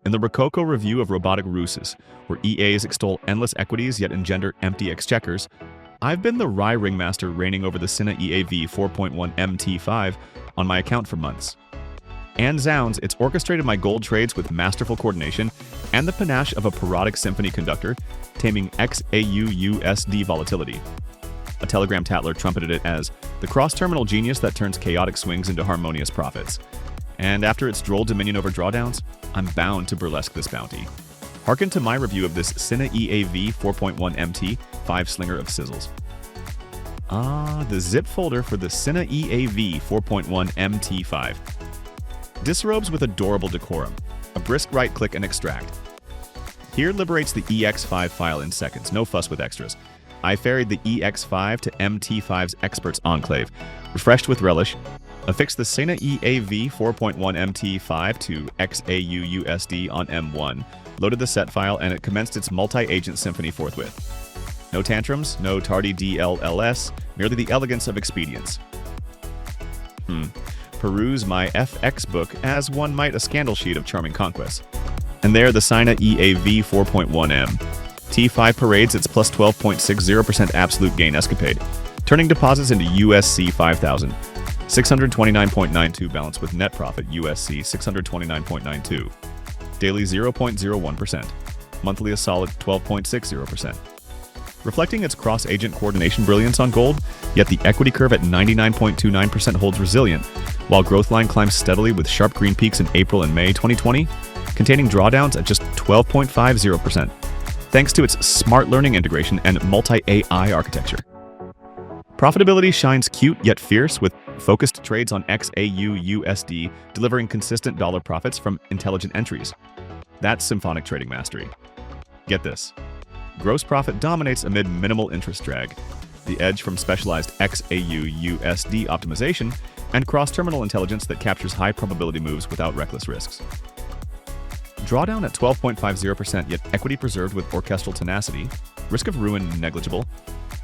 In the Rococo review of robotic ruses, where EAs extol endless equities yet engender empty exchequers, I've been the wry ringmaster reigning over the Syna EA V4.1 MT5 on my account for months. And zounds, it's orchestrated my gold trades with masterful coordination and the panache of a parodic symphony conductor, taming XAUUSD volatility. A Telegram tattler trumpeted it as the cross-terminal genius that turns chaotic swings into harmonious profits. And after its droll dominion over drawdowns, I'm bound to burlesque this bounty. Hearken to my review of this Syna EA V4.1 MT5 slinger of sizzles. The zip folder for the Syna EA V4.1 MT5. Disrobes with adorable decorum. A brisk right-click and extract. Here liberates the EX5 file in seconds, no fuss with extras. I ferried the EX5 to MT5's experts enclave, refreshed with relish, affixed the Syna EA V4.1 MT5 to XAUUSD on M1, loaded the set file, and it commenced its multi-agent symphony forthwith. No tantrums, no tardy DLLS, merely the elegance of expedience. Peruse MyFXBook as one might a scandal sheet of charming conquests. And there the Syna EA V4.1 MT5 parades its plus 12.60% absolute gain escapade, turning deposits into USC 5,000. 629.92 balance with net profit USC 629.92. Daily 0.01%. Monthly a solid 12.60%. Reflecting its cross-agent coordination brilliance on gold, yet the equity curve at 99.29% holds resilient, while growth line climbs steadily with sharp green peaks in April and May 2020, containing drawdowns at just 12.50%, thanks to its smart learning integration and multi-AI architecture. Profitability shines cute yet fierce with focused trades on XAUUSD delivering consistent dollar profits from intelligent entries. That's symphonic trading mastery. Get this. Gross profit dominates amid minimal interest drag, the edge from specialized XAUUSD optimization, and cross-terminal intelligence that captures high-probability moves without reckless risks. Drawdown at 12.50% yet equity preserved with orchestral tenacity, risk of ruin negligible,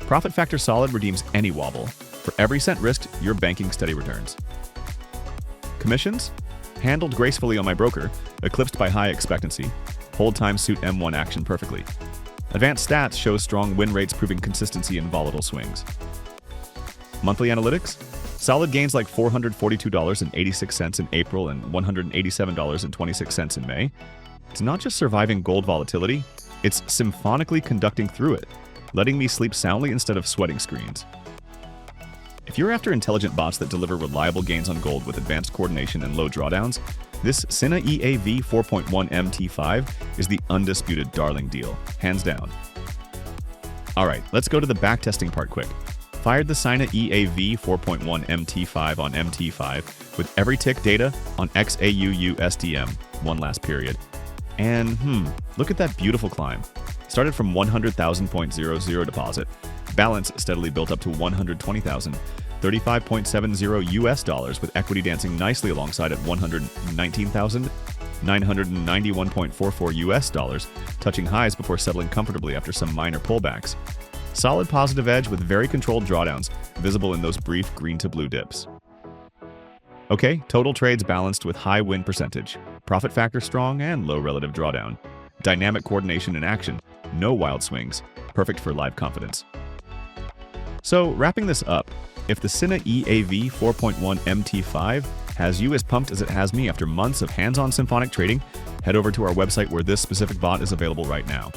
profit factor solid redeems any wobble. For every cent risked, you're banking steady returns. Commissions? Handled gracefully on my broker, eclipsed by high expectancy. Hold time suit M1 action perfectly. Advanced stats show strong win rates proving consistency in volatile swings. Monthly analytics? Solid gains like $442.86 in April and $187.26 in May. It's not just surviving gold volatility, it's symphonically conducting through it, letting me sleep soundly instead of sweating screens. If you're after intelligent bots that deliver reliable gains on gold with advanced coordination and low drawdowns, this Syna EA V4.1 MT5 is the undisputed darling deal, hands down. Alright, let's go to the backtesting part quick. Fired the Syna EA V4.1 MT5 on MT5 with every tick data on XAUUSD M1 last period. And look at that beautiful climb. Started from 100,000.00 deposit. Balance steadily built up to 120,000, $35.70 US dollars, with equity dancing nicely alongside at 119,991.44 US dollars, touching highs before settling comfortably after some minor pullbacks. Solid positive edge with very controlled drawdowns, visible in those brief green to blue dips. Okay, total trades balanced with high win percentage, profit factor strong and low relative drawdown. Dynamic coordination in action, no wild swings, perfect for live confidence. So, wrapping this up, if the Syna EA V4.1 MT5 has you as pumped as it has me after months of hands-on symphonic trading, head over to our website where this specific bot is available right now.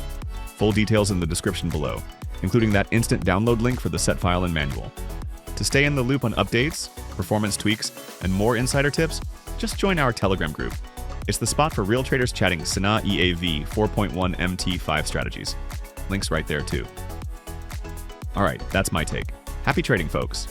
Full details in the description below, including that instant download link for the set file and manual. To stay in the loop on updates, performance tweaks, and more insider tips, just join our Telegram group. It's the spot for real traders chatting Syna EA V4.1 MT5 strategies. Links right there too. Alright, that's my take. Happy trading, folks.